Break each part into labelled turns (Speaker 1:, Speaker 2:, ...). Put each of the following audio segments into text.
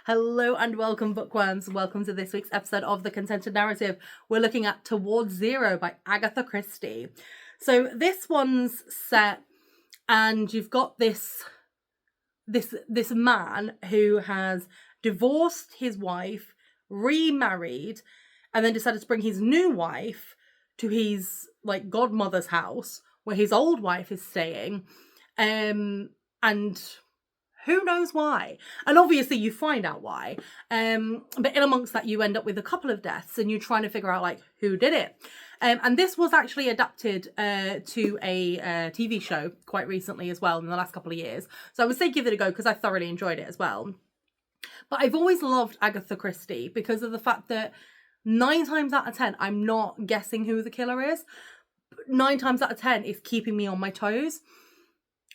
Speaker 1: Hello and welcome, bookworms. Welcome to this week's episode of The Contented Narrative. We're looking at Towards Zero by Agatha Christie. So this one's set, and you've got this man who has divorced his wife, remarried, and then decided to bring his new wife to his godmother's house where his old wife is staying, and who knows why? And obviously you find out why. But in amongst that, you end up with a couple of deaths and you're trying to figure out who did it. And this was actually adapted to a TV show quite recently as well in the last couple of years. So I would say give it a go because I thoroughly enjoyed it as well. But I've always loved Agatha Christie because of the fact that 9 times out of 10, I'm not guessing who the killer is. 9 times out of 10 is keeping me on my toes.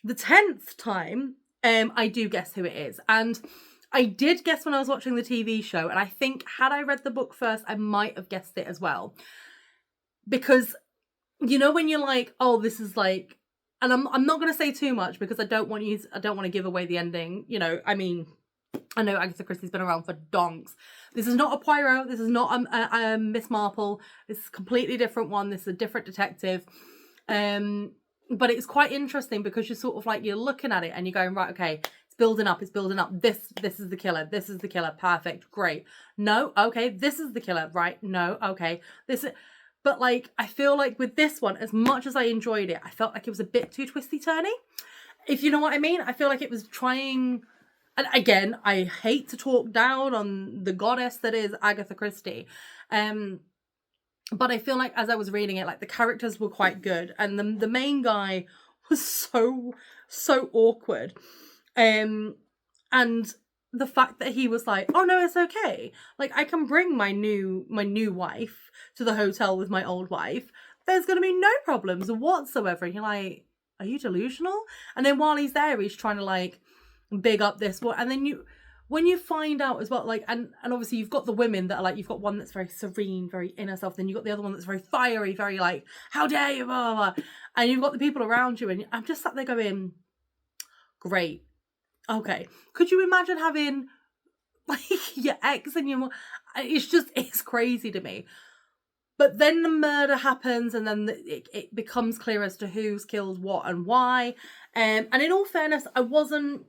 Speaker 1: The 10th time, I do guess who it is. And I did guess when I was watching the TV show, and I think had I read the book first, I might have guessed it as well. Because, you know, when you're like, oh, this is and I'm not going to say too much because I don't want to give away the ending. You know, I mean, I know Agatha Christie's been around for donks. This is not a Poirot. This is not a Miss Marple. This is a completely different one. This is a different detective. But it's quite interesting because you're sort of you're looking at it and you're going, right, okay, it's building up. This is the killer. This is the killer. Perfect. Great. No. Okay. This is the killer. Right. No. Okay. But I feel with this one, as much as I enjoyed it, I felt like it was a bit too twisty-turny. If you know what I mean. I feel like it was trying, and again, I hate to talk down on the goddess that is Agatha Christie. But I feel as I was reading it, the characters were quite good. And the main guy was so awkward. And the fact that he was oh no, it's okay. I can bring my new wife to the hotel with my old wife. There's going to be no problems whatsoever. And you're are you delusional? And then while he's there, he's trying to big up this one. And then when you find out as well, and obviously you've got the women that are you've got one that's very serene, very in herself, then you've got the other one that's very fiery, very how dare you, blah, blah, blah. And you've got the people around you, and I'm just sat there going, great, okay. Could you imagine having your ex and your, it's crazy to me. But then the murder happens, and then it becomes clear as to who's killed what and why. And in all fairness, I wasn't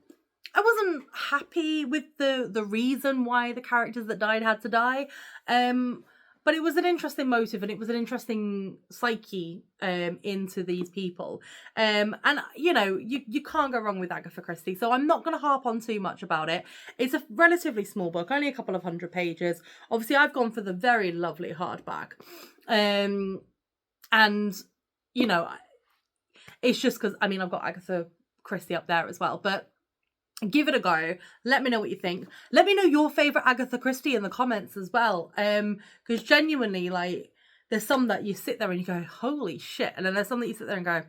Speaker 1: happy with the reason why the characters that died had to die. But it was an interesting motive, and it was an interesting psyche into these people. And you know, you can't go wrong with Agatha Christie. So I'm not going to harp on too much about it. It's a relatively small book, only a couple of 100 pages. Obviously, I've gone for the very lovely hardback. And you know, it's just because I've got Agatha Christie up there as well, but give it a go. Let me know what you think. Let me know your favourite Agatha Christie in the comments as well. Because genuinely, there's some that you sit there and you go, holy shit. And then there's some that you sit there and go,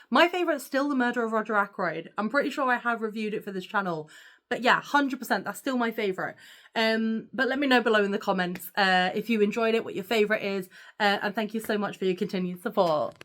Speaker 1: my favourite's still The Murder of Roger Ackroyd. I'm pretty sure I have reviewed it for this channel. But yeah, 100%, that's still my favourite. But let me know below in the comments if you enjoyed it, what your favourite is. And thank you so much for your continued support.